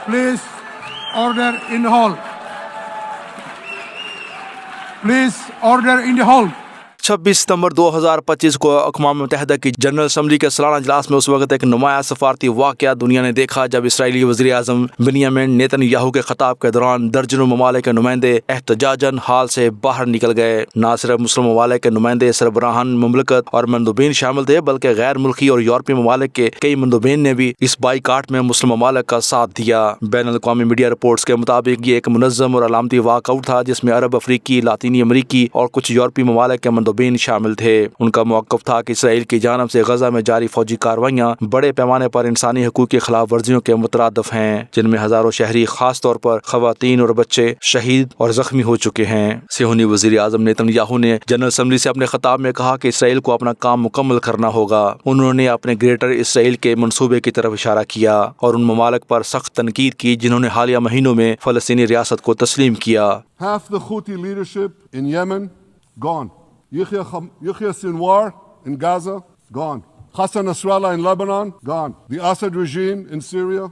Please, order in the hall. Please, order in the hall. 26 सितंबर 2025 को अक़वाम मुत्तहिदा की general assembly के सालाना इजलास में उस वक्त एक नुमाया सफारती वाक़या दुनिया ने देखा जब इसराइली वज़ीर आज़म बिन्यामिन नेतन्याहू के खिताब के दौरान दर्जनों ममालिक के नुमाइंदे एहतजाजन हाल से बाहर निकल गए। ना सिर्फ मुस्लिम ममालिक के नुमाइंदे सरबराहान मुमलकत और मंदूबीन शामिल थे, बल्कि गैर मुल्की और यूरोपीय ममालिक के कई मंदूबीन ने भी इस बाइकाट में मुस्लिम ममालिक का साथ दिया। बैनुल अक़वामी मीडिया रिपोर्ट्स के मुताबिक ये एक मुनज़्ज़म और अलामती वाकआउट था जिसमें अरब, अफ्रीकी, लातीनी अमरीकी और कुछ यूरोपीय ममालिक के मंदूबीन शामिल थे। उनका मौक़िफ़ था कि इसराइल की जानिब से गजा में जारी फौजी कार्रवाइयाँ बड़े पैमाने पर इंसानी हकूक़ की खिलाफ वर्जियों के मुतरादिफ हैं, जिनमें हज़ारों शहरी खास तौर पर ख़वातीन और बच्चे शहीद और ज़ख्मी हो चुके हैं। सिहोनी वज़ीर आज़म नेतन्याहू ने जनरल असम्बली से अपने खिताब में कहा कि इसराइल को अपना काम मुकम्मल करना होगा। उन्होंने अपने ग्रेटर इसराइल के मंसूबे की तरफ इशारा किया और उन ममालिक पर सख्त तनकीद की जिन्होंने हालिया महीनों में फ़लस्तीनी रियासत को तस्लीम किया। Half the Houthi leadership in Yemen, gone. Yahya Sinwar in Gaza, gone. Hassan Nasrallah in Lebanon, gone. The Assad regime in Syria,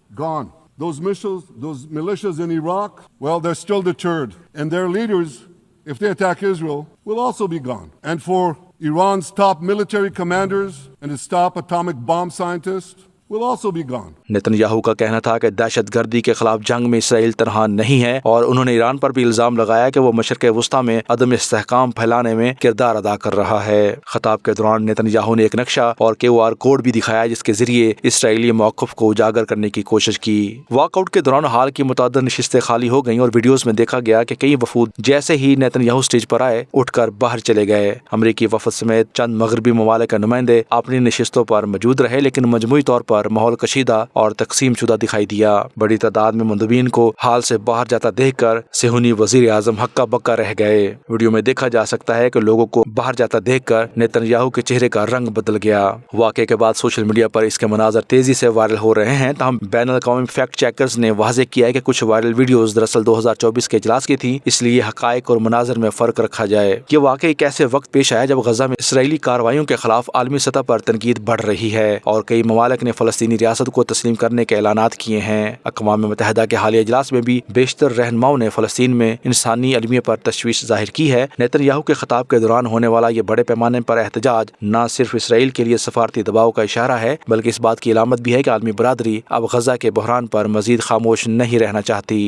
gone. Those militias in Iraq, well, they're still deterred. And their leaders, if they attack Israel, will also be gone. And for Iran's top military commanders and its top atomic bomb scientists, will also be gone. Netanyahu का कहना था कि दहशत गर्दी के खिलाफ जंग में इसराइल तनहा नहीं है और उन्होंने ईरान पर भी इल्जाम लगाया कि वो मशरिक़ वुस्ता में अदम इस्तेहकाम फैलाने में किरदार अदा कर रहा है। खिताब के दौरान नेतन्याहू ने एक नक्शा और QR कोड भी दिखाया जिसके जरिए इसराइली मौक़िफ़ को उजागर करने की कोशिश की। वॉकआउट के दौरान हाल की मुतअद्दिद नशिस्तें खाली हो गईं और वीडियोज़ में देखा गया कि कई वफूद जैसे ही नेतन्याहू स्टेज पर आए उठकर बाहर चले गए। अमरीकी वफद समेत चंद मगरबी ममालिक के नुमाइंदे अपनी नशिस्तों पर मौजूद रहे, लेकिन मजमूई तौर पर माहौल कशीदा और तकसीम शुदा दिखाई दिया। बड़ी तादाद में मंदूबीन को हाल से बाहर जाता देखकर सिहोनी वजीर आजम हक्का बक्का रह गए। वीडियो में देखा जा सकता है कि लोगों को बाहर जाता देखकर नेतन्याहू के चेहरे का रंग बदल गया। वाक़े के बाद सोशल मीडिया पर इसके मनाज़र तेजी से वायरल हो रहे हैं। तमाम बैनुल अक़वामी फैक्ट चेकर्स ने वाज़ेह किया है कि कुछ वायरल वीडियोस दरअसल 2024 के इजलास की थी, इसलिए हक़ाइक़ और मनाज़र में फ़र्क रखा जाए। ये वाक़ई एक ऐसे वक्त पेश आया जब गजा में इसराइली कार्रवाइयों के खिलाफ आलमी सतह पर तनकीद बढ़ रही है और कई ममालिक ने फ़लस्तीनी रियासत को तस्लीम करने के ऐलानात किए हैं। अक़वाम मुत्तहिदा के हालिया इजलास में भी बेशतर रहनुमाओं ने फ़लस्तीन में इंसानी अलमियत पर तशवीश ज़ाहिर की है। नेतन्याहू के खिताब के दौरान होने वाला ये बड़े पैमाने पर एहतजाज न सिर्फ इसराइल के लिए सफारती दबाव का इशारा है, बल्कि इस बात की अलामत भी है कि आलमी बरादरी अब गजा के बहरान पर मजीद खामोश नहीं रहना चाहती।